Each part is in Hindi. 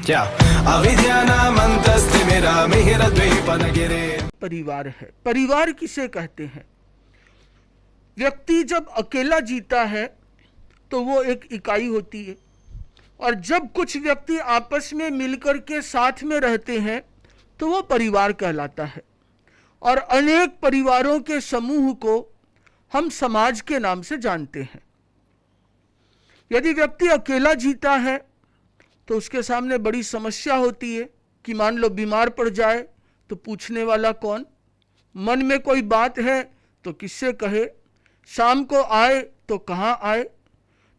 क्या अविद्या नामन्तस्तिमिरामिहिरद्वीपनगिरे। परिवार है। परिवार किसे कहते हैं? व्यक्ति जब अकेला जीता है तो वो एक इकाई होती है, और जब कुछ व्यक्ति आपस में मिलकर के साथ में रहते हैं तो वो परिवार कहलाता है। और अनेक परिवारों के समूह को हम समाज के नाम से जानते हैं। यदि व्यक्ति अकेला जीता है तो उसके सामने बड़ी समस्या होती है कि मान लो बीमार पड़ जाए तो पूछने वाला कौन, मन में कोई बात है तो किससे कहे, शाम को आए तो कहाँ आए।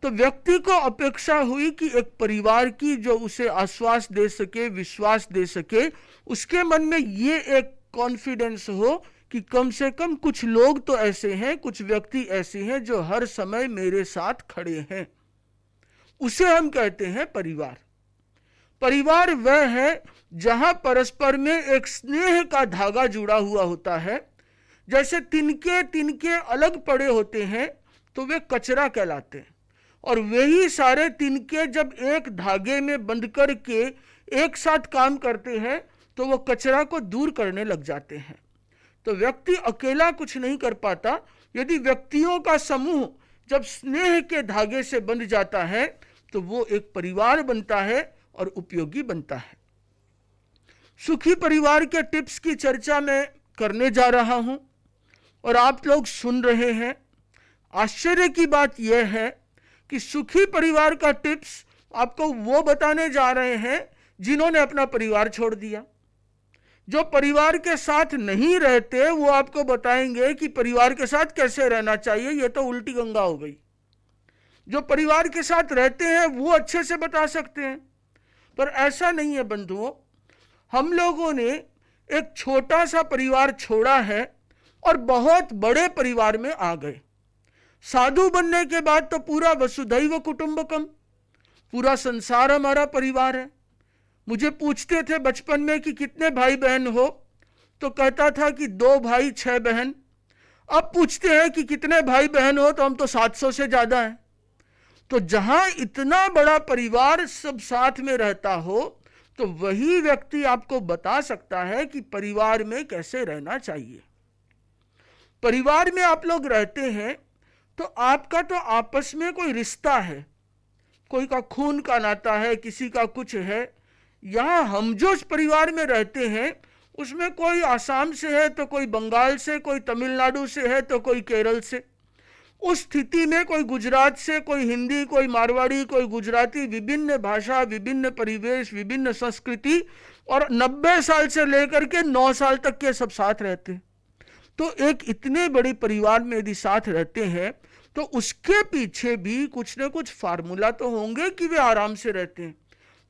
तो व्यक्ति को अपेक्षा हुई कि एक परिवार की जो उसे आश्वास दे सके, विश्वास दे सके, उसके मन में ये एक कॉन्फिडेंस हो कि कम से कम कुछ लोग तो ऐसे हैं, कुछ व्यक्ति ऐसे हैं जो हर समय मेरे साथ खड़े हैं। उसे हम कहते हैं परिवार। परिवार वह है जहां परस्पर में एक स्नेह का धागा जुड़ा हुआ होता है। जैसे तिनके तिनके अलग पड़े होते हैं तो वे कचरा कहलाते हैं, और वही सारे तिनके जब एक धागे में बंध कर के एक साथ काम करते हैं तो वो कचरा को दूर करने लग जाते हैं। तो व्यक्ति अकेला कुछ नहीं कर पाता। यदि व्यक्तियों का समूह जब स्नेह के धागे से बंध जाता है तो वो एक परिवार बनता है और उपयोगी बनता है। सुखी परिवार के टिप्स की चर्चा मैं करने जा रहा हूं और आप लोग सुन रहे हैं। आश्चर्य की बात यह है कि सुखी परिवार का टिप्स आपको वो बताने जा रहे हैं जिन्होंने अपना परिवार छोड़ दिया। जो परिवार के साथ नहीं रहते वो आपको बताएंगे कि परिवार के साथ कैसे रहना चाहिए। ये तो उल्टी गंगा हो गई। जो परिवार के साथ रहते हैं वो अच्छे से बता सकते हैं, पर ऐसा नहीं है बंधुओं। हम लोगों ने एक छोटा सा परिवार छोड़ा है और बहुत बड़े परिवार में आ गए। साधु बनने के बाद तो पूरा वसुधैव कुटुंबकम, पूरा संसार हमारा परिवार है। मुझे पूछते थे बचपन में कि कितने भाई बहन हो, तो कहता था कि 2 भाई 6 बहन। अब पूछते हैं कि कितने भाई बहन हो, तो हम तो 700 से ज्यादा हैं। तो जहां इतना बड़ा परिवार सब साथ में रहता हो तो वही व्यक्ति आपको बता सकता है कि परिवार में कैसे रहना चाहिए। परिवार में आप लोग रहते हैं तो आपका तो आपस में कोई रिश्ता है, कोई का खून का नाता है, किसी का कुछ है। यहाँ हम जो परिवार में रहते हैं उसमें कोई आसाम से है तो कोई बंगाल से, कोई तमिलनाडु से है तो कोई केरल से। उस स्थिति में कोई गुजरात से, कोई हिंदी, कोई मारवाड़ी, कोई गुजराती, विभिन्न भाषा, विभिन्न परिवेश, विभिन्न संस्कृति, और 90 साल से लेकर के 9 साल तक के सब साथ रहते हैं। तो एक इतने बड़े परिवार में यदि साथ रहते हैं तो उसके पीछे भी कुछ न कुछ फार्मूला तो होंगे कि वे आराम से रहते हैं।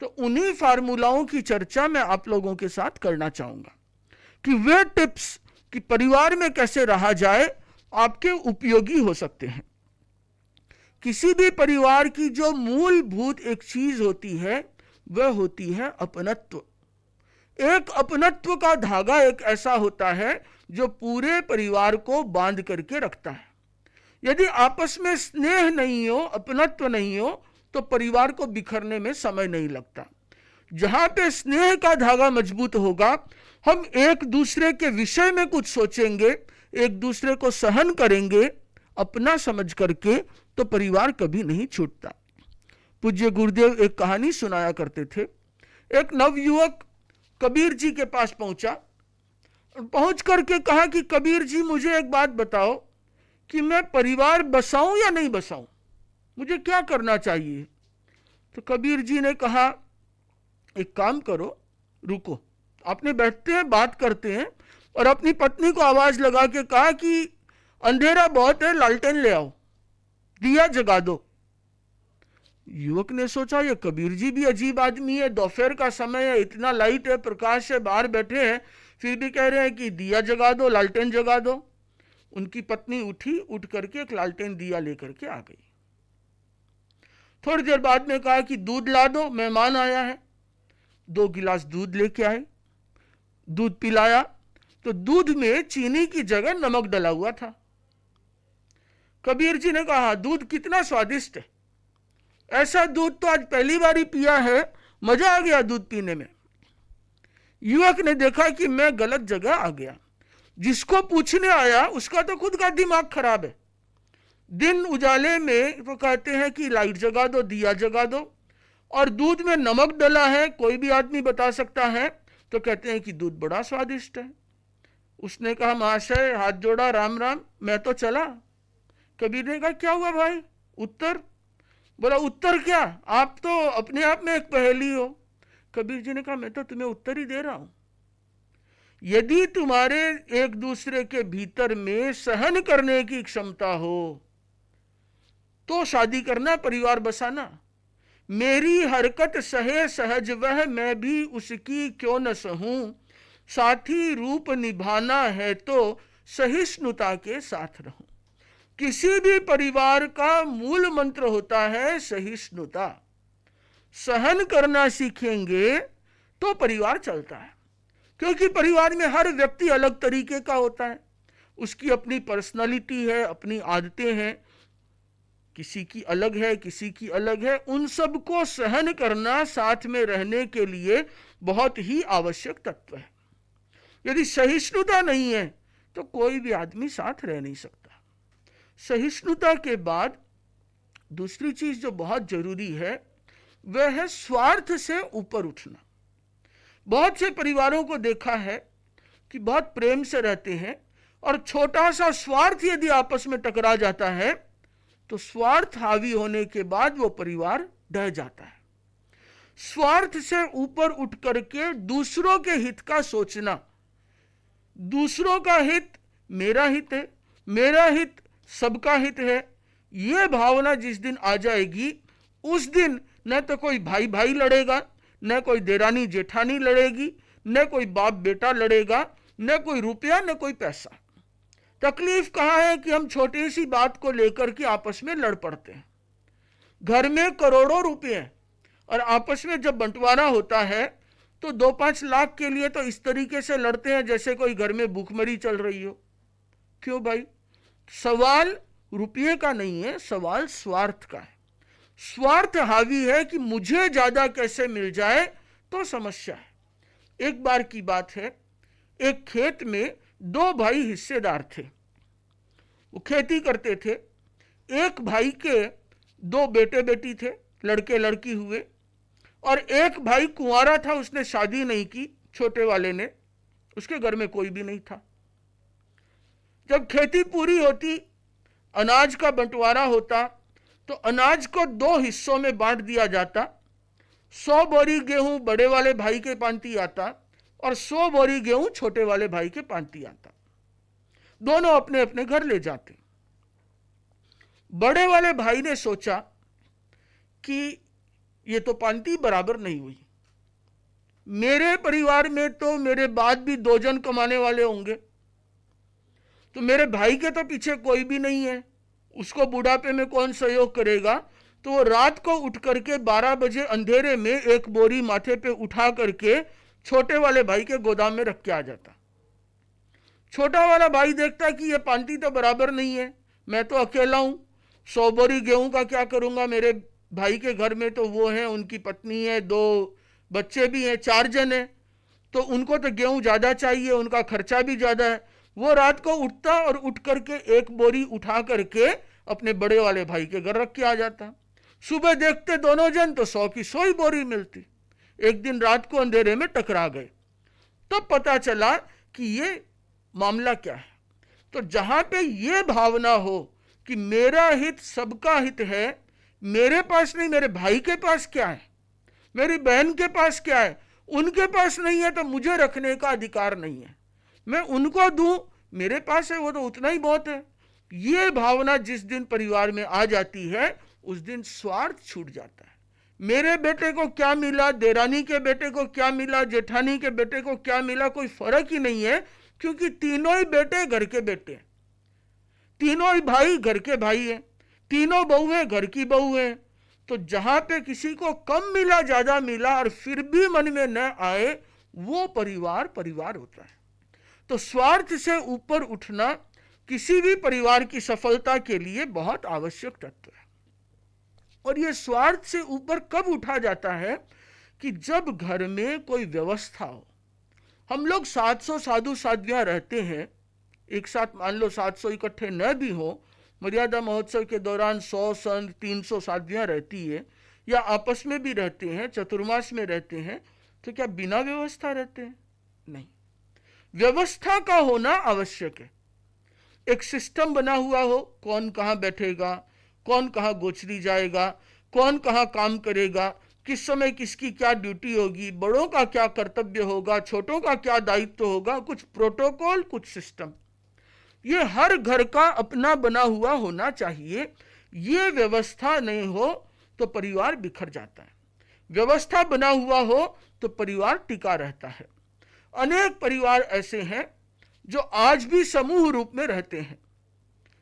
तो उन्हीं फार्मूलाओं की चर्चा मैं आप लोगों के साथ करना चाहूंगा कि वे टिप्स कि परिवार में कैसे रहा जाए आपके उपयोगी हो सकते हैं। किसी भी परिवार की जो मूलभूत एक चीज होती है वह होती है अपनत्व। एक अपनत्व का धागा एक ऐसा होता है जो पूरे परिवार को बांध करके रखता है। यदि आपस में स्नेह नहीं हो, अपनत्व नहीं हो, तो परिवार को बिखरने में समय नहीं लगता। जहां पे स्नेह का धागा मजबूत होगा, हम एक दूसरे के विषय में कुछ सोचेंगे, एक दूसरे को सहन करेंगे अपना समझ करके, तो परिवार कभी नहीं छूटता। पूज्य गुरुदेव एक कहानी सुनाया करते थे। एक नवयुवक कबीर जी के पास पहुंचा। पहुंच करके कहा कि कबीर जी मुझे एक बात बताओ कि मैं परिवार बसाऊं या नहीं बसाऊं, मुझे क्या करना चाहिए। तो कबीर जी ने कहा एक काम करो, रुको। आपने बैठते हैं, बात करते हैं, और अपनी पत्नी को आवाज लगा के कहा कि अंधेरा बहुत है, लालटेन ले आओ, दिया जगा दो। युवक ने सोचा ये कबीर जी भी अजीब आदमी है, दोपहर का समय है, इतना लाइट है, प्रकाश है, बाहर बैठे हैं, फिर भी कह रहे हैं कि दिया जगा दो, लालटेन जगा दो। उनकी पत्नी उठी, उठ करके एक लालटेन दिया लेकर के आ गई। थोड़ी देर बाद में कहा कि दूध ला दो, मेहमान आया है। 2 गिलास दूध लेके आए, दूध पिलाया तो दूध में चीनी की जगह नमक डला हुआ था। कबीर जी ने कहा दूध कितना स्वादिष्ट है, ऐसा दूध तो आज पहली बार ही पिया है, मजा आ गया दूध पीने में। युवक ने देखा कि मैं गलत जगह आ गया। जिसको पूछने आया उसका तो खुद का दिमाग खराब है। दिन उजाले में तो कहते हैं कि लाइट जगा दो, दिया जगा दो, और दूध में नमक डला है, कोई भी आदमी बता सकता है, तो कहते हैं कि दूध बड़ा स्वादिष्ट है। उसने कहा महाशय, हाथ जोड़ा, राम राम, मैं तो चला। कबीर ने कहा क्या हुआ भाई, उत्तर? बोला उत्तर क्या, आप तो अपने आप में एक पहेली हो। कबीर जी ने कहा मैं तो तुम्हें उत्तर ही दे रहा हूं। यदि तुम्हारे एक दूसरे के भीतर में सहन करने की क्षमता हो तो शादी करना, परिवार बसाना। मेरी हरकत सहे सहज वह, मैं भी उसकी क्यों न सहूं, साथी रूप निभाना है तो सहिष्णुता के साथ रहूं। किसी भी परिवार का मूल मंत्र होता है सहिष्णुता। सहन करना सीखेंगे तो परिवार चलता है, क्योंकि परिवार में हर व्यक्ति अलग तरीके का होता है, उसकी अपनी पर्सनालिटी है, अपनी आदतें हैं, किसी की अलग है, किसी की अलग है। उन सब को सहन करना साथ में रहने के लिए बहुत ही आवश्यक तत्व है। यदि सहिष्णुता नहीं है तो कोई भी आदमी साथ रह नहीं सकता। सहिष्णुता के बाद दूसरी चीज जो बहुत जरूरी है वह है स्वार्थ से ऊपर उठना। बहुत से परिवारों को देखा है कि बहुत प्रेम से रहते हैं, और छोटा सा स्वार्थ यदि आपस में टकरा जाता है तो स्वार्थ हावी होने के बाद वो परिवार ढह जाता है। स्वार्थ से ऊपर उठ करके दूसरों के हित का सोचना, दूसरों का हित मेरा हित है, मेरा हित सबका हित है, ये भावना जिस दिन आ जाएगी उस दिन न तो कोई भाई भाई लड़ेगा, न कोई देरानी जेठानी लड़ेगी, न कोई बाप बेटा लड़ेगा, न कोई रुपया, न कोई पैसा। तकलीफ कहाँ है कि हम छोटी सी बात को लेकर के आपस में लड़ पड़ते हैं। घर में करोड़ों रुपए और आपस में जब बंटवारा होता है तो 2-5 लाख के लिए तो इस तरीके से लड़ते हैं जैसे कोई घर में भूखमरी चल रही हो। क्यों भाई? सवाल रुपये का नहीं है, सवाल स्वार्थ का है। स्वार्थ हावी है कि मुझे ज्यादा कैसे मिल जाए तो समस्या है। एक बार की बात है, एक खेत में 2 भाई हिस्सेदार थे। वो खेती करते थे। एक भाई के 2 बेटे बेटी थे, लड़के लड़की हुए, और एक भाई कुंवारा था, उसने शादी नहीं की, छोटे वाले ने, उसके घर में कोई भी नहीं था। जब खेती पूरी होती, अनाज का बंटवारा होता, तो अनाज को 2 हिस्सों में बांट दिया जाता। 100 बोरी गेहूं बड़े वाले भाई के पांती आता और 100 बोरी गेहूं छोटे वाले भाई के पांती आता। दोनों अपने अपने घर ले जाते। बड़े वाले भाई ने सोचा कि ये तो पांती बराबर नहीं हुई, मेरे परिवार में तो मेरे बाद भी 2 जन कमाने वाले होंगे, तो मेरे भाई के तो पीछे कोई भी नहीं है, उसको बुढ़ापे में कौन सहयोग करेगा। तो वो रात को उठ करके 12 बजे अंधेरे में 1 बोरी माथे पे उठा करके छोटे वाले भाई के गोदाम में रख के आ जाता। छोटा वाला भाई देखता कि ये पांती तो बराबर नहीं है, मैं तो अकेला हूं, 100 बोरी गेहूं का क्या करूंगा, मेरे भाई के घर में तो वो है, उनकी पत्नी है, 2 बच्चे भी हैं, 4 जन हैं, तो उनको तो गेहूं ज्यादा चाहिए, उनका खर्चा भी ज्यादा है। वो रात को उठता और उठ करके 1 बोरी उठा करके अपने बड़े वाले भाई के घर रख के आ जाता। सुबह देखते दोनों जन तो 100 की 100 ही बोरी मिलती। एक दिन रात को अंधेरे में टकरा गए, तब पता चला कि ये मामला क्या है। तो जहां पे ये भावना हो कि मेरा हित सबका हित है, मेरे पास नहीं, मेरे भाई के पास क्या है, मेरी बहन के पास क्या है, उनके पास नहीं है तो मुझे रखने का अधिकार नहीं है, मैं उनको दूं, मेरे पास है वो तो उतना ही बहुत है। ये भावना जिस दिन परिवार में आ जाती है उस दिन स्वार्थ छूट जाता है। मेरे बेटे को क्या मिला, देरानी के बेटे को क्या मिला, जेठानी के बेटे को क्या मिला, कोई फर्क ही नहीं है, क्योंकि तीनों ही बेटे घर के बेटे हैं, तीनों ही भाई घर के भाई हैं, तीनों बहुएं घर की बहू हैं। तो जहां पे किसी को कम मिला, ज्यादा मिला और फिर भी मन में न आए, वो परिवार परिवार होता है। तो स्वार्थ से ऊपर उठना किसी भी परिवार की सफलता के लिए बहुत आवश्यक तत्व है। और ये स्वार्थ से ऊपर कब उठा जाता है कि जब घर में कोई व्यवस्था हो, हम लोग 700 साधु साध्वियां रहते हैं, एक साथ मान लो 700 इकट्ठे न भी हो, मर्यादा महोत्सव के दौरान 100 संत 300 साध्वियां रहती है, या आपस में भी रहते हैं, चतुर्मास में रहते हैं, तो क्या बिना व्यवस्था रहते हैं? नहीं, व्यवस्था का होना आवश्यक है। एक सिस्टम बना हुआ हो, कौन कहाँ बैठेगा, कौन कहाँ गोचरी जाएगा, कौन कहाँ काम करेगा, किस समय किसकी क्या ड्यूटी होगी, बड़ों का क्या कर्तव्य होगा, छोटों का क्या दायित्व होगा, कुछ प्रोटोकॉल, कुछ सिस्टम। ये हर घर का अपना बना हुआ होना चाहिए। ये व्यवस्था नहीं हो तो परिवार बिखर जाता है, व्यवस्था बना हुआ हो तो परिवार टिका रहता है। अनेक परिवार ऐसे हैं जो आज भी समूह रूप में रहते हैं।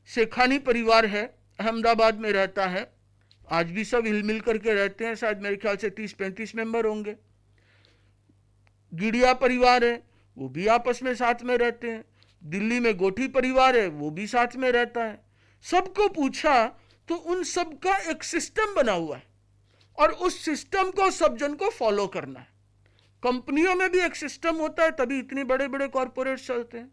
शेखानी परिवार है, अहमदाबाद में रहता है, आज भी सब हिलमिल करके रहते हैं, शायद मेरे ख्याल से 30-35 मेंबर होंगे। गिड़िया परिवार है, वो भी आपस में साथ में रहते हैं। दिल्ली में गोठी परिवार है, वो भी साथ में रहता है। सबको पूछा तो उन सब का एक सिस्टम बना हुआ है, और उस सिस्टम को सब जन को फॉलो करना है। कंपनियों में भी एक सिस्टम होता है, तभी इतने बड़े बड़े कॉरपोरेट चलते हैं।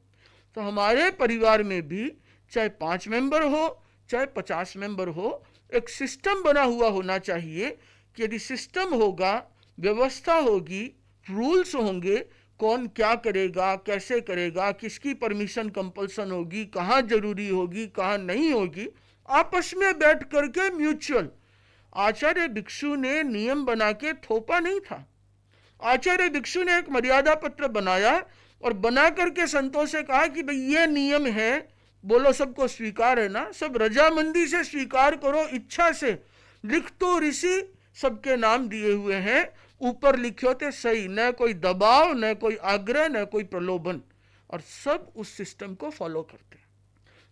तो हमारे परिवार में भी चाहे 5 मेंबर हो चाहे 50 मेंबर हो, एक सिस्टम बना हुआ होना चाहिए कि यदि सिस्टम होगा, व्यवस्था होगी, रूल्स होंगे, कौन क्या करेगा, कैसे करेगा, किसकी परमिशन कंपल्सन होगी, कहाँ जरूरी होगी, कहाँ नहीं होगी, आपस में बैठ करके म्यूचुअल। आचार्य भिक्षु ने नियम बना के थोपा नहीं था। आचार्य भिक्षु ने एक मर्यादा पत्र बनाया और बना करके संतों से कहा कि भाई ये नियम है, बोलो सबको स्वीकार है ना, सब रजामंदी से स्वीकार करो, इच्छा से। लिख तो ऋषि सबके नाम दिए हुए हैं, ऊपर लिखे होते सही, न कोई दबाव, न कोई आग्रह, न कोई प्रलोभन, और सब उस सिस्टम को फॉलो करते हैं।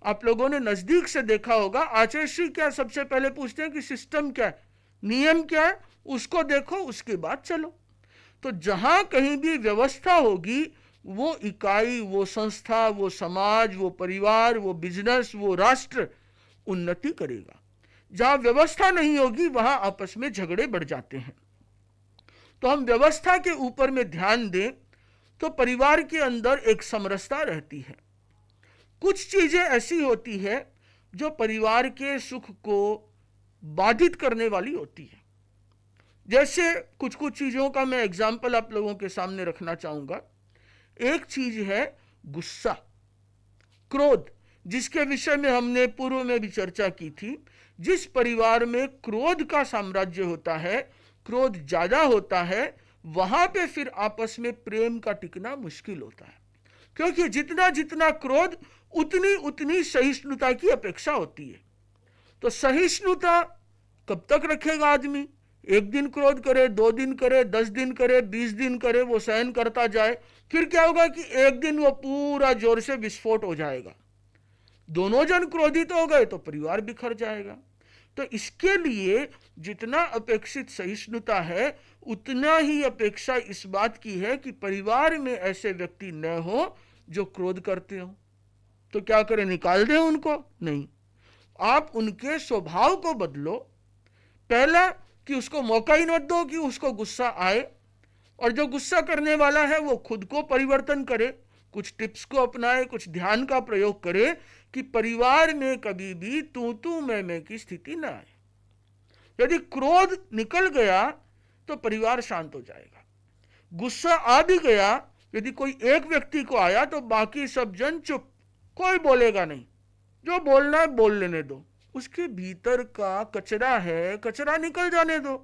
आप लोगों ने नजदीक से देखा होगा, आचार्य श्री क्या सबसे पहले पूछते हैं कि सिस्टम क्या है, नियम क्या है, उसको देखो, उसके बाद चलो। तो जहां कहीं भी व्यवस्था होगी, वो इकाई, वो संस्था, वो समाज, वो परिवार, वो बिजनेस, वो राष्ट्र उन्नति करेगा। जहां व्यवस्था नहीं होगी वहां आपस में झगड़े बढ़ जाते हैं। तो हम व्यवस्था के ऊपर में ध्यान दें तो परिवार के अंदर एक समरसता रहती है। कुछ चीजें ऐसी होती है जो परिवार के सुख को बाधित करने वाली होती है। जैसे कुछ कुछ चीजों का मैं एग्जाम्पल आप लोगों के सामने रखना चाहूंगा। एक चीज है गुस्सा, क्रोध, जिसके विषय में हमने पूर्व में भी चर्चा की थी। जिस परिवार में क्रोध का साम्राज्य होता है, क्रोध ज्यादा होता है, वहां पे फिर आपस में प्रेम का टिकना मुश्किल होता है, क्योंकि जितना जितना क्रोध उतनी उतनी सहिष्णुता की अपेक्षा होती है। तो सहिष्णुता कब तक रखेगा आदमी? एक दिन क्रोध करे, 2 दिन करे, 10 दिन करे, 20 दिन करे, वो सहन करता जाए, फिर क्या होगा कि एक दिन वो पूरा जोर से विस्फोट हो जाएगा। दोनों जन क्रोधित हो गए तो परिवार बिखर जाएगा। तो इसके लिए जितना अपेक्षित सहिष्णुता है, उतना ही अपेक्षा इस बात की है कि परिवार में ऐसे व्यक्ति न हो जो क्रोध करते हो। तो क्या करें, निकाल दें उनको? नहीं, आप उनके स्वभाव को बदलो। पहला कि उसको मौका ही मत दो कि उसको गुस्सा आए, और जो गुस्सा करने वाला है वो खुद को परिवर्तन करे, कुछ टिप्स को अपनाए, कुछ ध्यान का प्रयोग करे कि परिवार में कभी भी तू मैं की स्थिति न आए। यदि क्रोध निकल गया तो परिवार शांत हो जाएगा। गुस्सा आ भी गया, यदि कोई एक व्यक्ति को आया तो बाकी सब जन चुप, कोई बोलेगा नहीं, जो बोलना है बोल लेने दो, उसके भीतर का कचरा है, कचरा निकल जाने दो।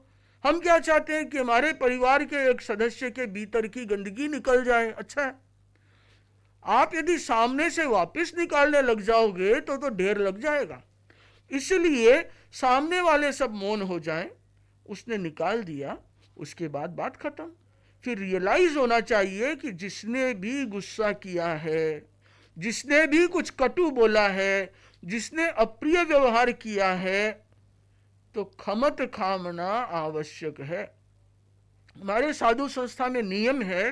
हम क्या चाहते हैं कि हमारे परिवार के एक सदस्य के भीतर की गंदगी निकल जाए। अच्छा है, आप यदि सामने से वापस निकालने लग जाओगे तो ढेर लग जाएगा। इसलिए सामने वाले सब मौन हो जाएं, उसने निकाल दिया, उसके बाद बात खत्म। फिर रियलाइज होना चाहिए कि जिसने भी गुस्सा किया है, जिसने भी कुछ कटु बोला है, जिसने अप्रिय व्यवहार किया है, तो क्षमत खामना आवश्यक है। हमारे साधु संस्था में नियम है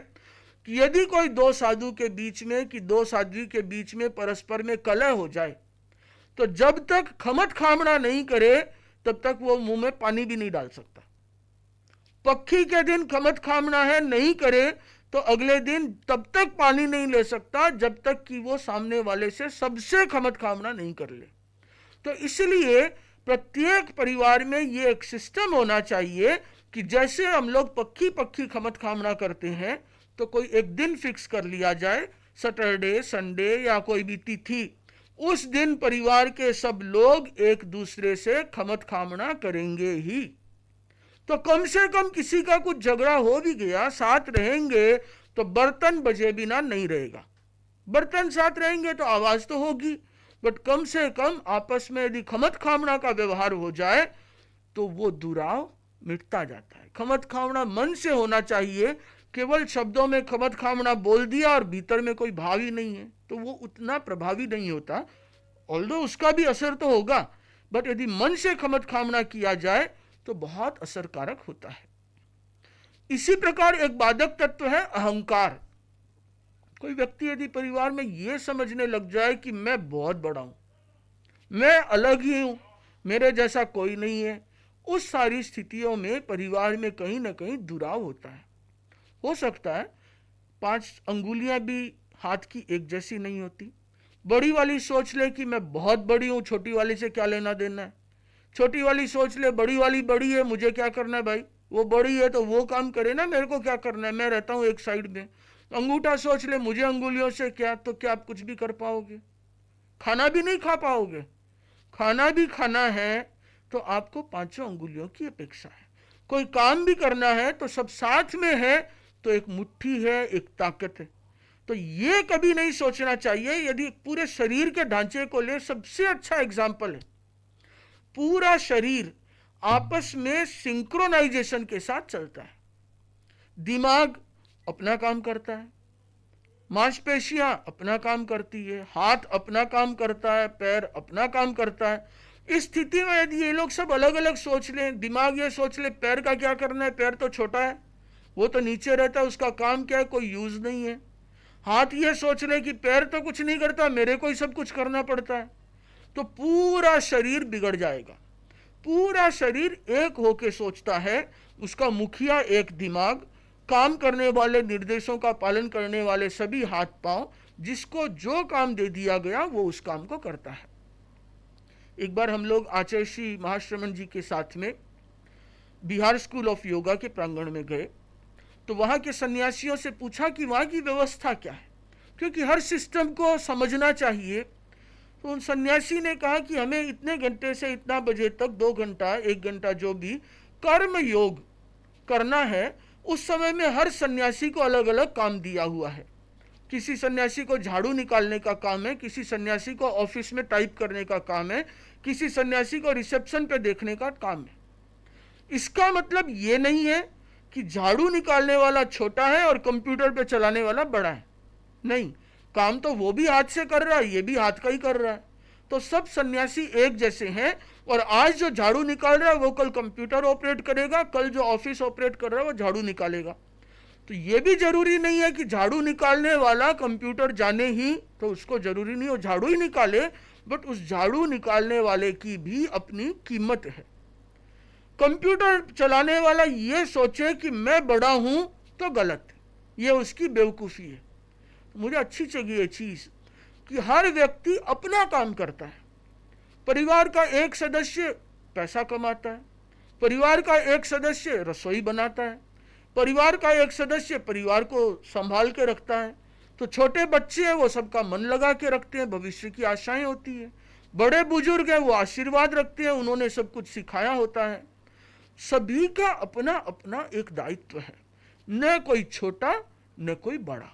कि यदि कोई 2 साधु के बीच में कि 2 साध्वी के बीच में परस्पर में कलह हो जाए, तो जब तक क्षमत खामना नहीं करे तब तक वो मुंह में पानी भी नहीं डाल सकता। पक्षी के दिन खमत खामना है, नहीं करे तो अगले दिन तब तक पानी नहीं ले सकता जब तक कि वो सामने वाले से सबसे खमत खामना नहीं कर ले। तो इसलिए प्रत्येक परिवार में ये एक सिस्टम होना चाहिए कि जैसे हम लोग पक्की पक्की खमत खामना करते हैं तो कोई एक दिन फिक्स कर लिया जाए, सैटरडे, संडे या कोई भी तिथि, उस दिन परिवार के सब लोग एक दूसरे से खमत खामना करेंगे ही। तो कम से कम किसी का कुछ झगड़ा हो भी गया, साथ रहेंगे तो बर्तन बजे बिना नहीं रहेगा। बर्तन साथ रहेंगे तो आवाज तो होगी, बट कम से कम आपस में यदि खमत खामना का व्यवहार हो जाए तो वो दुराव मिटता जाता है। खमत खामना मन से होना चाहिए। केवल शब्दों में खमत खामना बोल दिया और भीतर में कोई भाव ही नहीं है तो वो उतना प्रभावी नहीं होता। ऑल्दो उसका भी असर तो होगा, बट यदि मन से खमत खामना किया जाए तो बहुत असरकारक होता है। इसी प्रकार एक बाधक तत्व है अहंकार। कोई व्यक्ति यदि परिवार में यह समझने लग जाए कि मैं बहुत बड़ा हूं, मैं अलग ही हूं, मेरे जैसा कोई नहीं है, उस सारी स्थितियों में परिवार में कहीं ना कहीं दुराव होता है। हो सकता है 5 अंगुलियां भी हाथ की एक जैसी नहीं होती। बड़ी वाली सोच ले कि मैं बहुत बड़ी हूं, छोटी वाली से क्या लेना देना है। छोटी वाली सोच ले बड़ी वाली बड़ी है, मुझे क्या करना है भाई, वो बड़ी है तो वो काम करे ना, मेरे को क्या करना है, मैं रहता हूं एक साइड में। अंगूठा सोच ले मुझे अंगुलियों से क्या, तो क्या आप कुछ भी कर पाओगे? खाना भी नहीं खा पाओगे। खाना भी खाना है तो आपको 5 अंगुलियों की अपेक्षा है। कोई काम भी करना है तो सब साथ में है तो एक मुट्ठी है, एक ताकत है। तो ये कभी नहीं सोचना चाहिए। यदि पूरे शरीर के ढांचे को ले, सबसे अच्छा एग्जाम्पल है, पूरा शरीर आपस में सिंक्रोनाइजेशन के साथ चलता है। दिमाग अपना काम करता है, मांसपेशियां अपना काम करती है, हाथ अपना काम करता है, पैर अपना काम करता है। इस स्थिति में यदि ये लोग सब अलग अलग सोच लें, दिमाग ये सोच ले पैर का क्या करना है, पैर तो छोटा है, वो तो नीचे रहता है, उसका काम क्या है, कोई यूज नहीं है। हाथ ये सोच ले कि पैर तो कुछ नहीं करता, मेरे को ही सब कुछ करना पड़ता है, तो पूरा शरीर बिगड़ जाएगा। पूरा शरीर एक होके सोचता है, उसका मुखिया एक दिमाग, काम करने वाले, निर्देशों का पालन करने वाले सभी हाथ पांव, जिसको जो काम दे दिया गया वो उस काम को करता है। एक बार हम लोग आचार्य श्री महाश्रमण जी के साथ में बिहार स्कूल ऑफ योगा के प्रांगण में गए, तो वहां के सन्यासियों से पूछा कि वहां की व्यवस्था क्या है, क्योंकि हर सिस्टम को समझना चाहिए। तो उन सन्यासी ने कहा कि हमें इतने घंटे से इतना बजे तक 2 घंटा 1 घंटा जो भी कर्म योग करना है, उस समय में हर सन्यासी को अलग अलग काम दिया हुआ है। किसी सन्यासी को झाड़ू निकालने का काम है, किसी सन्यासी को ऑफिस में टाइप करने का काम है, किसी सन्यासी को रिसेप्शन पे देखने का काम है। इसका मतलब ये नहीं है कि झाड़ू निकालने वाला छोटा है और कंप्यूटर पे चलाने वाला बड़ा है। नहीं, काम तो वो भी हाथ से कर रहा है, ये भी हाथ का ही कर रहा है। तो सब सन्यासी एक जैसे हैं, और आज जो झाड़ू निकाल रहा है वो कल कंप्यूटर ऑपरेट करेगा, कल जो ऑफिस ऑपरेट कर रहा है वो झाड़ू निकालेगा। तो ये भी जरूरी नहीं है कि झाड़ू निकालने वाला कंप्यूटर जाने ही, तो उसको जरूरी नहीं हो झाड़ू ही निकाले, बट उस झाड़ू निकालने वाले की भी अपनी कीमत है। कंप्यूटर चलाने वाला ये सोचे कि मैं बड़ा हूं तो गलत है, ये उसकी बेवकूफ़ी है। मुझे अच्छी लगी ये चीज़ कि हर व्यक्ति अपना काम करता है। परिवार का एक सदस्य पैसा कमाता है, परिवार का एक सदस्य रसोई बनाता है, परिवार का एक सदस्य परिवार को संभाल के रखता है। तो छोटे बच्चे हैं वो सबका मन लगा के रखते हैं, भविष्य की आशाएं होती है। बड़े बुजुर्ग हैं वो आशीर्वाद रखते हैं, उन्होंने सब कुछ सिखाया होता है। सभी का अपना अपना एक दायित्व है, न कोई छोटा न कोई बड़ा।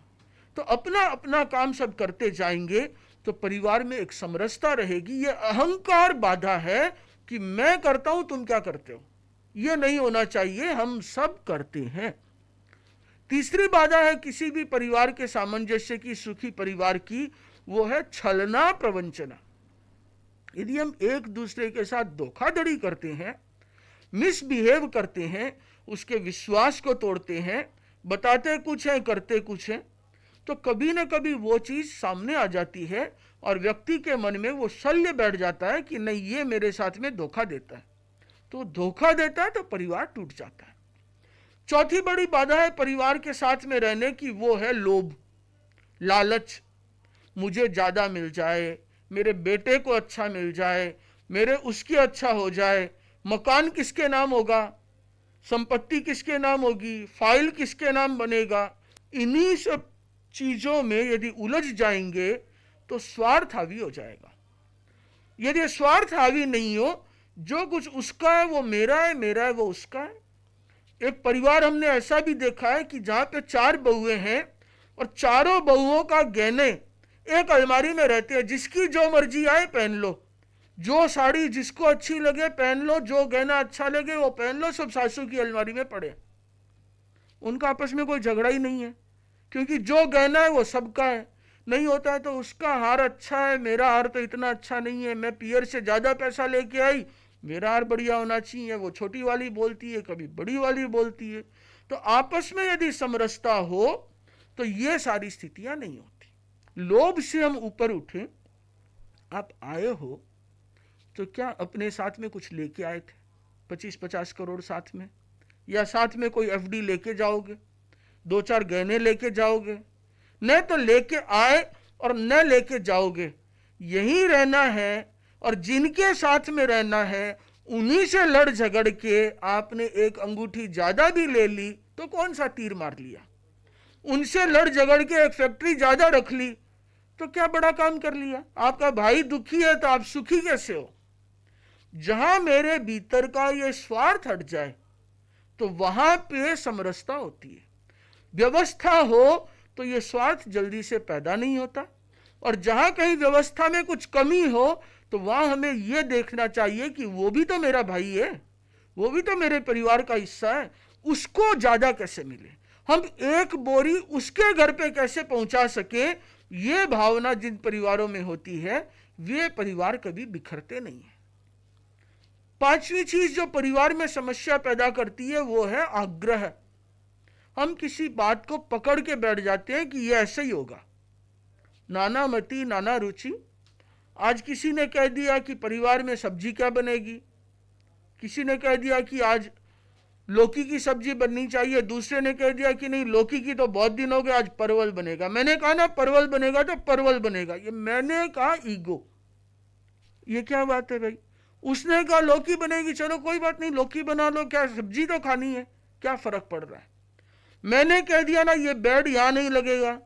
तो अपना अपना काम सब करते जाएंगे तो परिवार में एक समरसता रहेगी। ये अहंकार बाधा है कि मैं करता हूं तुम क्या करते हो, ये नहीं होना चाहिए, हम सब करते हैं। तीसरी बाधा है किसी भी परिवार के सामंजस्य की, सुखी परिवार की, वो है छलना प्रवंचना। यदि हम एक दूसरे के साथ धोखाधड़ी करते हैं, मिसबिहेव करते हैं, उसके विश्वास को तोड़ते हैं, बताते कुछ है करते कुछ है, तो कभी ना कभी वो चीज सामने आ जाती है और व्यक्ति के मन में वो शल्य बैठ जाता है कि नहीं, ये मेरे साथ में धोखा देता है। तो धोखा देता है तो परिवार टूट जाता है। चौथी बड़ी बाधा है परिवार के साथ में रहने की, वो है लोभ, लालच। मुझे ज्यादा मिल जाए, मेरे बेटे को अच्छा मिल जाए, मेरे उसकी अच्छा हो जाए, मकान किसके नाम होगा, संपत्ति किसके नाम होगी, फाइल किसके नाम बनेगा। इन्हीं सब चीजों में यदि उलझ जाएंगे तो स्वार्थ हावी हो जाएगा। यदि स्वार्थ हावी नहीं हो, जो कुछ उसका है वो मेरा है, मेरा है वो उसका है। एक परिवार हमने ऐसा भी देखा है कि जहां पे 4 बहुएं हैं और चारों बहुओं का गहने एक अलमारी में रहते हैं, जिसकी जो मर्जी आए पहन लो, जो साड़ी जिसको अच्छी लगे पहन लो, जो गहना अच्छा लगे वो पहन लो, सब सासू की अलमारी में पड़े। उनका आपस में कोई झगड़ा ही नहीं है, क्योंकि जो गहना है वो सबका है। नहीं होता है तो उसका हार अच्छा है, मेरा हार तो इतना अच्छा नहीं है, मैं पियर से ज्यादा पैसा लेके आई, मेरा हार बढ़िया होना चाहिए। वो छोटी वाली बोलती है, कभी बड़ी वाली बोलती है। तो आपस में यदि समरसता हो तो ये सारी स्थितियां नहीं होती। लोभ से हम ऊपर उठे। आप आए हो तो क्या अपने साथ में कुछ लेके आए थे, 25-50 करोड़ साथ में, या साथ में कोई एफडी लेके जाओगे, 2-4 गहने लेके जाओगे? न तो लेके आए और न लेके जाओगे। यही रहना है और जिनके साथ में रहना है उन्हीं से लड़ झगड़ के आपने एक अंगूठी ज्यादा भी ले ली तो कौन सा तीर मार लिया। उनसे लड़ झगड़ के एक फैक्ट्री ज्यादा रख ली तो क्या बड़ा काम कर लिया। आपका भाई दुखी है तो आप सुखी कैसे हो? जहां मेरे भीतर का ये स्वार्थ हट जाए तो वहां पे समरसता होती है। व्यवस्था हो तो ये स्वार्थ जल्दी से पैदा नहीं होता। और जहां कहीं व्यवस्था में कुछ कमी हो तो वहां हमें यह देखना चाहिए कि वो भी तो मेरा भाई है, वो भी तो मेरे परिवार का हिस्सा है, उसको ज्यादा कैसे मिले, हम एक बोरी उसके घर पे कैसे पहुंचा सके। ये भावना जिन परिवारों में होती है वे परिवार कभी बिखरते नहीं है। 5वीं चीज जो परिवार में समस्या पैदा करती है वो है आग्रह। हम किसी बात को पकड़ के बैठ जाते हैं कि ये ऐसा ही होगा, नाना मति नाना रुचि। आज किसी ने कह दिया कि परिवार में सब्जी क्या बनेगी, किसी ने कह दिया कि आज लौकी की सब्जी बननी चाहिए, दूसरे ने कह दिया कि नहीं लौकी की तो बहुत दिन हो गए, आज परवल बनेगा। मैंने कहा ना परवल बनेगा तो परवल बनेगा। ये मैंने कहा ईगो, ये क्या बात है भाई। उसने कहा लौकी बनेगी, चलो कोई बात नहीं लौकी बना लो, क्या सब्जी तो खानी है, क्या फर्क पड़ रहा है। मैंने कह दिया ना ये बेड यहां नहीं लगेगा,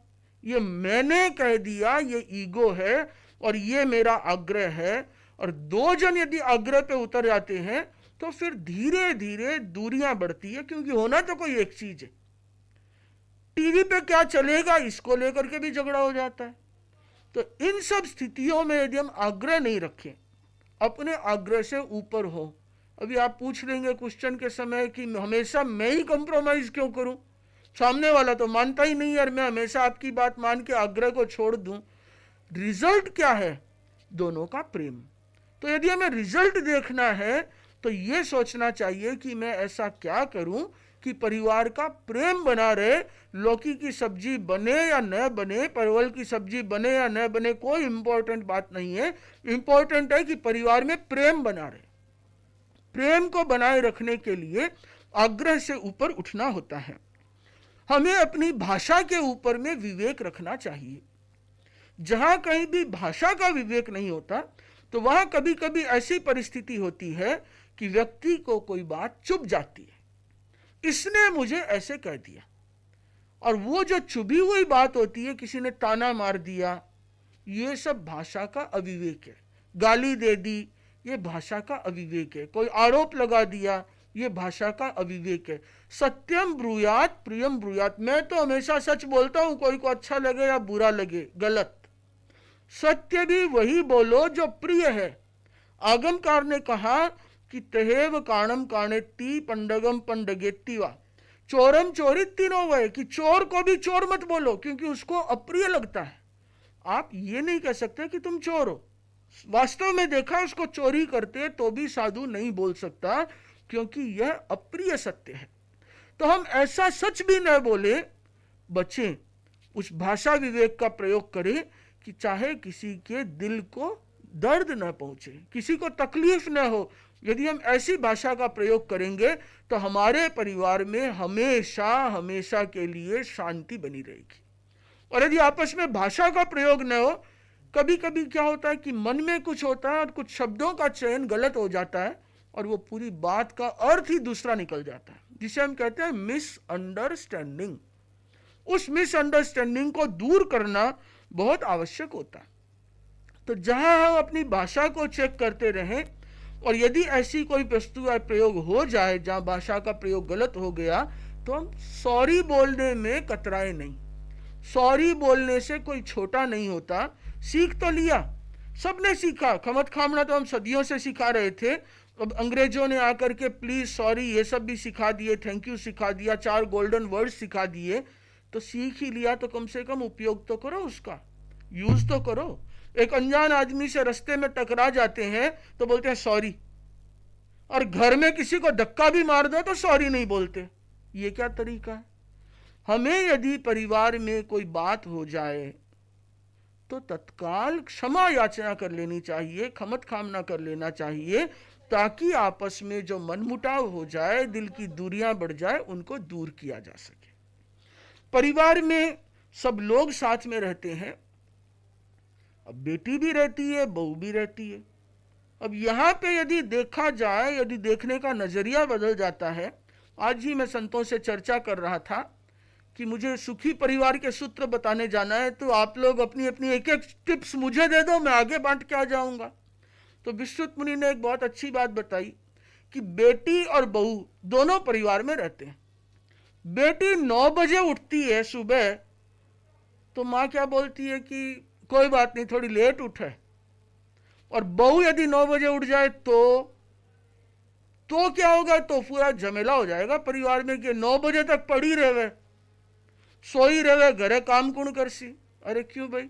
ये मैंने कह दिया, ये ईगो है और ये मेरा आग्रह है। और 2 जन यदि आग्रह पे उतर जाते हैं तो फिर धीरे धीरे दूरियां बढ़ती है, क्योंकि होना तो कोई एक चीज है। टीवी पे क्या चलेगा इसको लेकर के भी झगड़ा हो जाता है। तो इन सब स्थितियों में यदि हम आग्रह नहीं रखें, अपने आग्रह से ऊपर हो। अभी आप पूछ लेंगे क्वेश्चन के समय कि हमेशा मैं ही कंप्रोमाइज क्यों करूं, सामने वाला तो मानता ही नहीं है, मैं हमेशा आपकी बात मान के आग्रह को छोड़ दूं। रिजल्ट क्या है? दोनों का प्रेम। तो यदि हमें रिजल्ट देखना है तो यह सोचना चाहिए कि मैं ऐसा क्या करूं कि परिवार का प्रेम बना रहे। लौकी की सब्जी बने या न बने, परवल की सब्जी बने या न बने, कोई इंपॉर्टेंट बात नहीं है। इंपॉर्टेंट है कि परिवार में प्रेम बना रहे। प्रेम को बनाए रखने के लिए आग्रह से ऊपर उठना होता है। हमें अपनी भाषा के ऊपर में विवेक रखना चाहिए। जहां कहीं भी भाषा का विवेक नहीं होता तो वहां कभी कभी ऐसी परिस्थिति होती है कि व्यक्ति को कोई बात चुभ जाती है, इसने मुझे ऐसे कह दिया, और वो जो चुभी हुई बात होती है, किसी ने ताना मार दिया, ये सब भाषा का अविवेक है। गाली दे दी, ये भाषा का अविवेक है। कोई आरोप लगा दिया, ये भाषा का अविवेक है। सत्यम ब्रूयात प्रियम ब्रूयात। मैं तो हमेशा सच बोलता हूं, कोई को अच्छा लगे या बुरा लगे, गलत। सत्य भी वही बोलो जो प्रिय है। आगमकार ने कहा कि तहेव काणम काणेत्ति पंडगम पंडगेत्तिवा चोरम चोरित्ति नो वय, कि चोर को भी चोर मत बोलो क्योंकि उसको अप्रिय लगता है। आप ये नहीं कह सकते कि तुम चोर हो। वास्तव में देखा उसको चोरी करते तो भी साधु नहीं बोल सकता, क्योंकि यह अप्रिय सत्य है। तो हम ऐसा सच भी न बोले, बचें, उस भाषा विवेक का प्रयोग करें कि चाहे किसी के दिल को दर्द न पहुंचे, किसी को तकलीफ न हो, यदि हम ऐसी भाषा का प्रयोग करेंगे तो हमारे परिवार में हमेशा हमेशा के लिए शांति बनी रहेगी। और यदि आपस में भाषा का प्रयोग न हो, कभी कभी क्या होता है कि मन में कुछ होता है और कुछ शब्दों का चयन गलत हो जाता है और वो पूरी बात का अर्थ ही दूसरा निकल जाता है, जिसे हम कहते हैं मिसअंडरस्टैंडिंग। उस मिसअंडरस्टैंडिंग को दूर करना बहुत आवश्यक होता है। तो जहां हम अपनी भाषा को चेक करते रहें और यदि ऐसी कोई वस्तु या प्रयोग हो जाए जहां भाषा का प्रयोग गलत हो गया, तो हम सॉरी बोलने में कतराए नहीं। सॉरी बोलने से कोई छोटा नहीं होता। सीख तो लिया, सबने सीखा। खमत खामना तो हम सदियों से सिखा रहे थे, अब अंग्रेजों ने आकर के प्लीज सॉरी ये सब भी सिखा दिए, थैंक यू सिखा दिया, 4 गोल्डन वर्ड सिखा दिए। तो सीख ही लिया तो कम से कम उपयोग तो करो, उसका यूज तो करो। एक अनजान आदमी से रास्ते में टकरा जाते हैं तो बोलते हैं सॉरी, और घर में किसी को धक्का भी मार दो तो सॉरी नहीं बोलते। ये क्या तरीका है? हमें यदि परिवार में कोई बात हो जाए तो तत्काल क्षमा याचना कर लेनी चाहिए, खमत खामना कर लेना चाहिए, ताकि आपस में जो मनमुटाव हो जाए, दिल की दूरियां बढ़ जाए, उनको दूर किया जा सके। परिवार में सब लोग साथ में रहते हैं। अब बेटी भी रहती है, बहू भी रहती है। अब यहाँ पे यदि देखा जाए, यदि देखने का नजरिया बदल जाता है। आज ही मैं संतों से चर्चा कर रहा था कि मुझे सुखी परिवार के सूत्र बताने जाना है, तो आप लोग अपनी अपनी एक एक टिप्स मुझे दे दो, मैं आगे बांट के आ जाऊंगा। तो विश्रुत मुनि ने एक बहुत अच्छी बात बताई कि बेटी और बहू दोनों परिवार में रहते हैं। बेटी 9 बजे उठती है सुबह, तो माँ क्या बोलती है कि कोई बात नहीं, थोड़ी लेट उठे। और बहू यदि 9 बजे उठ जाए तो क्या होगा? तो पूरा झमेला हो जाएगा परिवार में कि 9 बजे तक पड़ी रहे, सोई रहे, घरे काम कौन करसी। अरे क्यों भाई?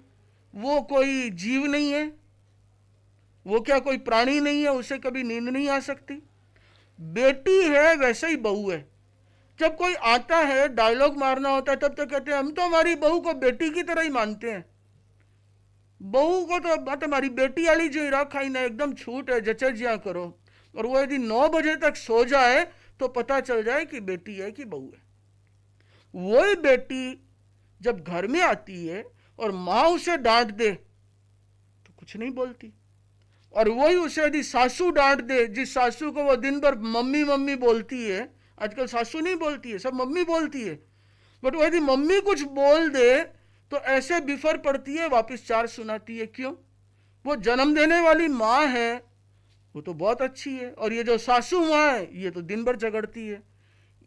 वो कोई जीव नहीं है? वो क्या कोई प्राणी नहीं है? उसे कभी नींद नहीं आ सकती? बेटी है वैसे ही बहू है। जब कोई आता है, डायलॉग मारना होता है, तब तो कहते हैं हम तो हमारी बहू को बेटी की तरह ही मानते हैं। बहू को तो बात हमारी बेटी वाली जो इरा खाई ना, एकदम छूट है, जचे जिया करो। और वो यदि 9 बजे तक सो जाए तो पता चल जाए कि बेटी है कि बहू है। वही बेटी जब घर में आती है और माँ उसे डांट दे तो कुछ नहीं बोलती, और वही उसे यदि सासू डांट दे, जिस सासू को वो दिन भर मम्मी मम्मी बोलती है, आजकल सासू नहीं बोलती है, सब मम्मी बोलती है, बट वो यदि मम्मी कुछ बोल दे तो ऐसे बिफर पड़ती है, वापस 4 सुनाती है। क्यों? वो जन्म देने वाली माँ है, वो तो बहुत अच्छी है, और ये जो सासू माँ है ये तो दिन भर झगड़ती है।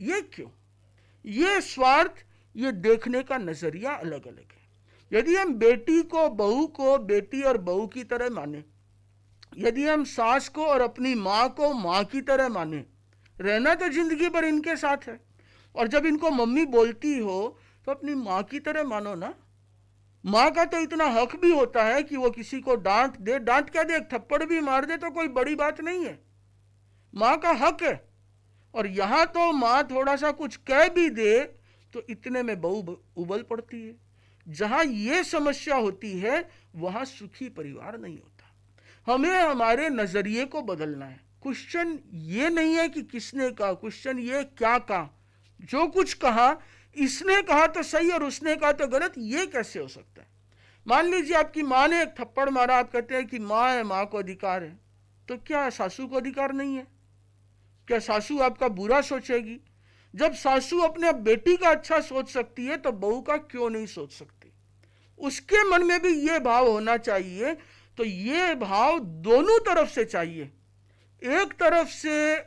ये क्यों? ये स्वार्थ, ये देखने का नजरिया अलग अलग है। यदि हम बेटी को, बहू को बेटी और बहू की तरह माने, यदि हम सास को और अपनी माँ को माँ की तरह माने, रहना तो जिंदगी भर इनके साथ है, और जब इनको मम्मी बोलती हो तो अपनी माँ की तरह मानो ना। माँ का तो इतना हक भी होता है कि वो किसी को डांट दे, डांट क्या दे, एक थप्पड़ भी मार दे तो कोई बड़ी बात नहीं है, माँ का हक है। और यहां तो माँ थोड़ा सा कुछ कह भी दे तो इतने में बहू उबल पड़ती है। जहां ये समस्या होती है वहां सुखी परिवार नहीं होता। हमें हमारे नजरिए को बदलना है। क्वेश्चन ये नहीं है कि किसने कहा, क्वेश्चन ये क्या कहा। जो कुछ कहा, इसने कहा तो सही और उसने कहा तो गलत, ये कैसे हो सकता है? मान लीजिए आपकी माँ ने एक थप्पड़ मारा, आप कहते हैं कि माँ है, माँ को अधिकार है, तो क्या सासू को अधिकार नहीं है? क्या सासू आपका बुरा सोचेगी? जब सासू अपने बेटी का अच्छा सोच सकती है तो बहू का क्यों नहीं सोच सकती? उसके मन में भी ये भाव होना चाहिए। तो ये भाव दोनों तरफ से चाहिए। एक तरफ से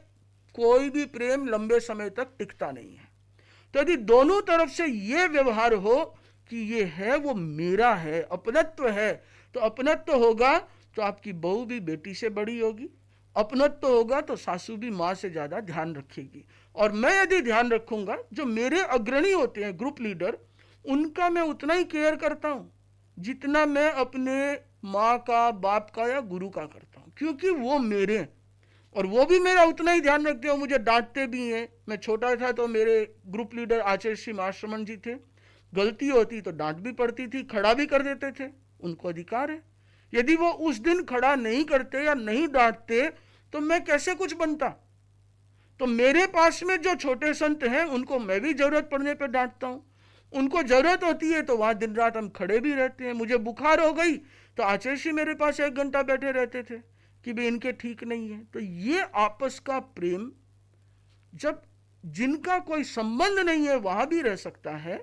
कोई भी प्रेम लंबे समय तक टिकता नहीं है। तो यदि दोनों तरफ से ये व्यवहार हो कि ये है वो मेरा है, अपनत्व है, तो अपनत्व होगा तो आपकी बहू भी बेटी से बड़ी होगी, अपनत्व होगा तो सासू भी माँ से ज्यादा ध्यान रखेगी। और मैं यदि ध्यान रखूंगा, जो मेरे अग्रणी होते हैं ग्रुप लीडर, उनका मैं उतना ही केयर करता हूं जितना मैं अपने माँ का, बाप का या गुरु का करता हूं, क्योंकि वो मेरे हैं और वो भी मेरा उतना ही ध्यान रखते हैं। मुझे डांटते भी हैं। मैं छोटा था तो मेरे ग्रुप लीडर आचार्य श्री महाश्रमण जी थे, गलती होती तो डांट भी पड़ती थी, खड़ा भी कर देते थे, उनको अधिकार है। यदि वो उस दिन खड़ा नहीं करते या नहीं डांटते तो मैं कैसे कुछ बनता। तो मेरे पास में जो छोटे संत हैं उनको मैं भी जरूरत पड़ने पर डांटता हूं, उनको जरूरत होती है तो वहां दिन रात हम खड़े भी रहते हैं। मुझे बुखार हो गई तो आचार्य मेरे पास 1 घंटा बैठे रहते थे कि भाई इनके ठीक नहीं है। तो ये आपस का प्रेम जब जिनका कोई संबंध नहीं है वहां भी रह सकता है,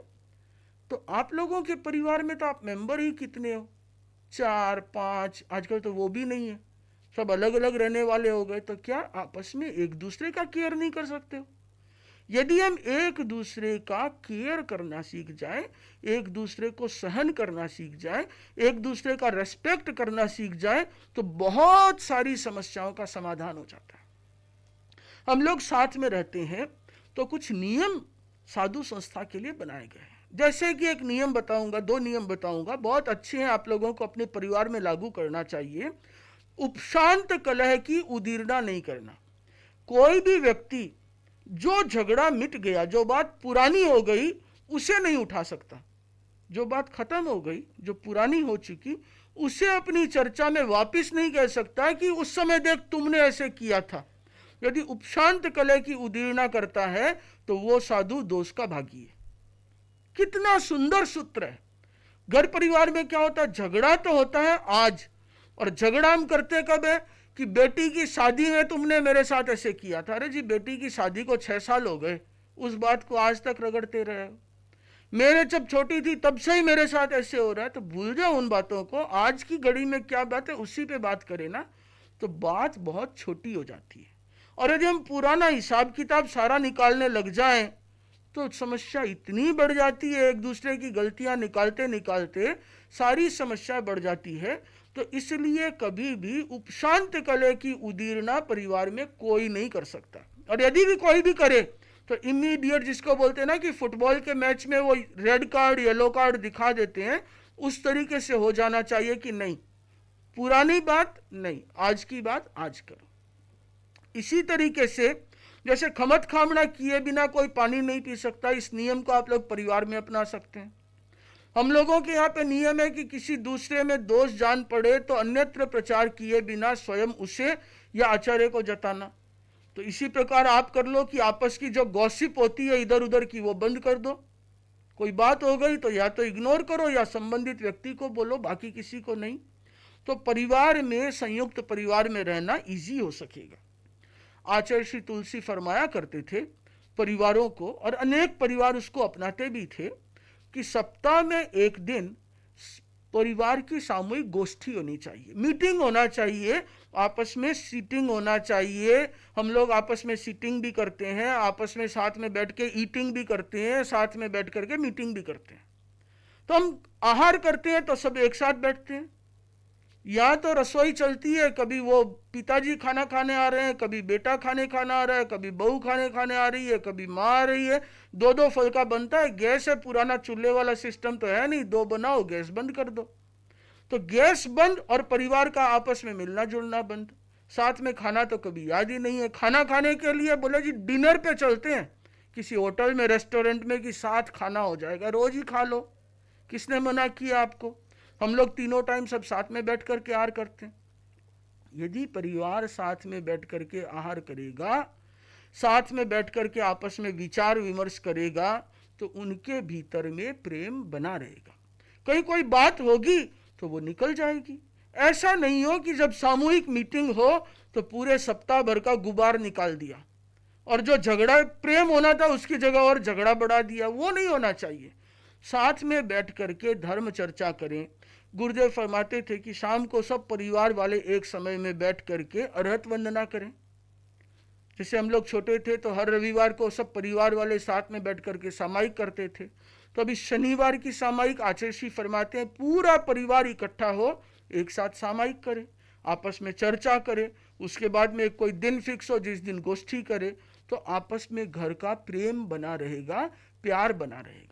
तो आप लोगों के परिवार में तो आप मेंबर ही कितने हो, 4 5, आजकल तो वो भी नहीं है, सब अलग अलग रहने वाले हो गए। तो क्या आपस में एक दूसरे का केयर नहीं कर सकते हो? यदि हम एक दूसरे का केयर करना सीख जाए, एक दूसरे को सहन करना सीख जाए, एक दूसरे का रेस्पेक्ट करना सीख जाए, तो बहुत सारी समस्याओं का समाधान हो जाता है। हम लोग साथ में रहते हैं तो कुछ नियम साधु संस्था के लिए बनाए गए हैं। जैसे कि एक नियम बताऊंगा, 2 नियम बताऊंगा, बहुत अच्छे हैं, आप लोगों को अपने परिवार में लागू करना चाहिए। उपशांत कलह की उदीरना नहीं करना। कोई भी व्यक्ति जो झगड़ा मिट गया, जो बात पुरानी हो गई, उसे नहीं उठा सकता। जो बात खत्म हो गई, जो पुरानी हो चुकी, उसे अपनी चर्चा में वापस नहीं कह सकता कि उस समय देख तुमने ऐसे किया था। यदि उपशांत कलह की उदीरना करता है तो वो साधु दोष का भागी है। कितना सुंदर सूत्र है। घर परिवार में क्या होता है, झगड़ा तो होता है आज, और झगड़ा हम करते कब है कि बेटी की शादी में तुमने मेरे साथ ऐसे किया था। अरे जी, बेटी की शादी को 6 साल हो गए, उस बात को आज तक रगड़ते रहे हो। मेरे जब छोटी थी तब से ही मेरे साथ ऐसे हो रहा है, तो भूल जाओ उन बातों को। आज की घड़ी में क्या बात है उसी पे बात करें ना, तो बात बहुत छोटी हो जाती है। और यदि हम पुराना हिसाब किताब सारा निकालने लग जाएं तो समस्या इतनी बढ़ जाती है, एक दूसरे की गलतियां निकालते निकालते सारी समस्या बढ़ जाती है। तो इसलिए कभी भी उपशांत कलह की उदीरना परिवार में कोई नहीं कर सकता। और यदि भी कोई भी करे तो इमीडिएट, जिसको बोलते हैं ना कि फुटबॉल के मैच में वो रेड कार्ड येलो कार्ड दिखा देते हैं, उस तरीके से हो जाना चाहिए कि नहीं, पुरानी बात नहीं, आज की बात आज करो। इसी तरीके से जैसे खमत खामना किए बिना कोई पानी नहीं पी सकता, इस नियम को आप लोग परिवार में अपना सकते हैं। हम लोगों के यहाँ पे नियम है कि किसी दूसरे में दोष जान पड़े तो अन्यत्र प्रचार किए बिना स्वयं उसे या आचार्य को जताना। तो इसी प्रकार आप कर लो कि आपस की जो गॉसिप होती है इधर उधर की, वो बंद कर दो। कोई बात हो गई तो या तो इग्नोर करो या संबंधित व्यक्ति को बोलो, बाकी किसी को नहीं। तो परिवार में, संयुक्त परिवार में रहना इजी हो सकेगा। आचार्य श्री तुलसी फरमाया करते थे परिवारों को, और अनेक परिवार उसको अपनाते भी थे, कि सप्ताह में एक दिन परिवार की सामूहिक गोष्ठी होनी चाहिए, मीटिंग होना चाहिए, आपस में सीटिंग होना चाहिए। हम लोग आपस में सीटिंग भी करते हैं, आपस में साथ में बैठ के ईटिंग भी करते हैं, साथ में बैठ करके मीटिंग भी करते हैं। तो हम आहार करते हैं तो सब एक साथ बैठते हैं, या तो रसोई चलती है, कभी वो पिताजी खाना खाने आ रहे हैं, कभी बेटा खाना आ रहा है, कभी बहू खाने आ रही है, कभी माँ आ रही है, 2-2 फुल्का बनता है। गैस है, पुराना चूल्हे वाला सिस्टम तो है नहीं, 2 बनाओ गैस बंद कर दो। तो गैस बंद और परिवार का आपस में मिलना जुलना बंद। साथ में खाना तो कभी याद ही नहीं है। खाना खाने के लिए बोले जी डिनर पे चलते हैं किसी होटल में, रेस्टोरेंट में, कि साथ खाना हो जाएगा, रोज ही खा लो। किसने मना किया आपको? हम लोग तीनों टाइम सब साथ में बैठ करके आहार करते हैं। यदि परिवार साथ में बैठ करके आहार करेगा, साथ में बैठ करके आपस में विचार विमर्श करेगा, तो उनके भीतर में प्रेम बना रहेगा। कहीं कोई बात होगी तो वो निकल जाएगी। ऐसा नहीं हो कि जब सामूहिक मीटिंग हो तो पूरे सप्ताह भर का गुबार निकाल दिया और जो झगड़ा प्रेम होना था उसकी जगह और झगड़ा बढ़ा दिया। वो नहीं होना चाहिए। साथ में बैठ करके धर्म चर्चा करें। गुरुदेव फरमाते थे कि शाम को सब परिवार वाले एक समय में बैठ करके अरहत वंदना करें। जैसे हम लोग छोटे थे तो हर रविवार को सब परिवार वाले साथ में बैठ करके सामायिक करते थे। तो अभी शनिवार की सामायिक आचार्य श्री फरमाते हैं पूरा परिवार इकट्ठा हो, एक साथ सामायिक करे, आपस में चर्चा करे, उसके बाद में कोई दिन फिक्स हो जिस दिन गोष्ठी करे, तो आपस में घर का प्रेम बना रहेगा, प्यार बना रहेगा।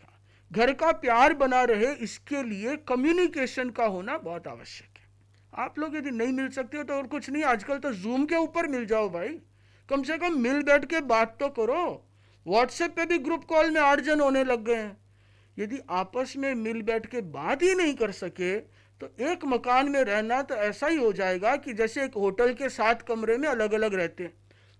घर का प्यार बना रहे इसके लिए कम्युनिकेशन का होना बहुत आवश्यक है। आप लोग यदि नहीं मिल सकते हो तो और कुछ नहीं, आजकल तो जूम के ऊपर मिल जाओ भाई, कम से कम मिल बैठ के बात तो करो। व्हाट्सएप पे भी ग्रुप कॉल में 8 जन होने लग गए हैं। यदि आपस में मिल बैठ के बात ही नहीं कर सके तो एक मकान में रहना तो ऐसा ही हो जाएगा कि जैसे एक होटल के 7 कमरे में अलग अलग रहते हैं।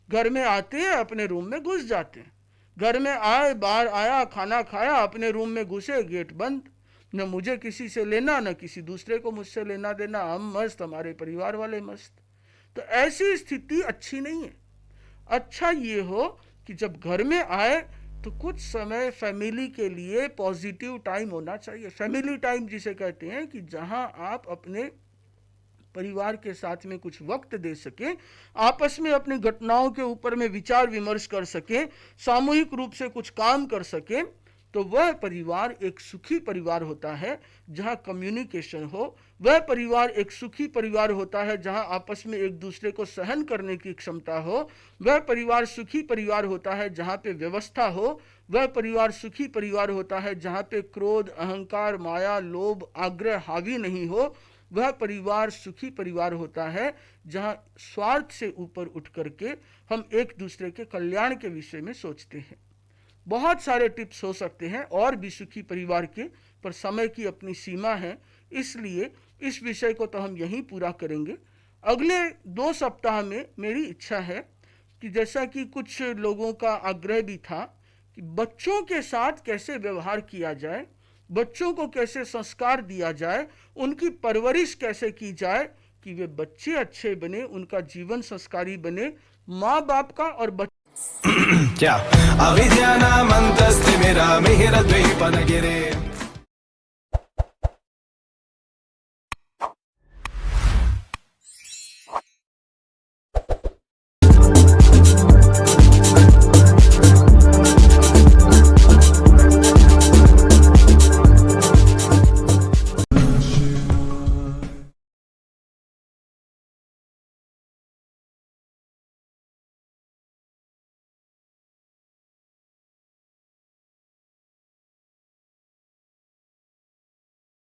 घर में आते हैं, अपने रूम में घुस जाते हैं, घर में आए, बाहर आया, खाना खाया, अपने रूम में घुसे, गेट बंद, न मुझे किसी से लेना, न किसी दूसरे को मुझसे लेना देना, हम मस्त, हमारे परिवार वाले मस्त। तो ऐसी स्थिति अच्छी नहीं है। अच्छा ये हो कि जब घर में आए तो कुछ समय फैमिली के लिए पॉजिटिव टाइम होना चाहिए। फैमिली टाइम जिसे कहते हैं कि जहां आप अपने परिवार के साथ में कुछ वक्त दे सकें, आपस में अपनी घटनाओं के ऊपर में विचार विमर्श कर सकें, सामूहिक रूप से कुछ काम कर सकें, तो वह परिवार एक सुखी परिवार होता है जहां कम्युनिकेशन हो। वह परिवार एक सुखी परिवार होता है जहां आपस में एक दूसरे को सहन करने की क्षमता हो। वह परिवार सुखी परिवार होता है जहां पे व्यवस्था हो। वह परिवार सुखी परिवार होता है जहां पे क्रोध, अहंकार, माया, लोभ, आग्रह हावी नहीं हो। वह परिवार सुखी परिवार होता है जहां स्वार्थ से ऊपर उठ करके हम एक दूसरे के कल्याण के विषय में सोचते हैं। बहुत सारे टिप्स हो सकते हैं और भी सुखी परिवार के, पर समय की अपनी सीमा है, इसलिए इस विषय को तो हम यहीं पूरा करेंगे। अगले 2 सप्ताह में मेरी इच्छा है कि जैसा कि कुछ लोगों का आग्रह भी था कि बच्चों के साथ कैसे व्यवहार किया जाए, बच्चों को कैसे संस्कार दिया जाए, उनकी परवरिश कैसे की जाए कि वे बच्चे अच्छे बने, उनका जीवन संस्कारी बने, माँ बाप का और क्या अविद्यानामन्तस्तिमिरमिहिरद्वीपनगिरे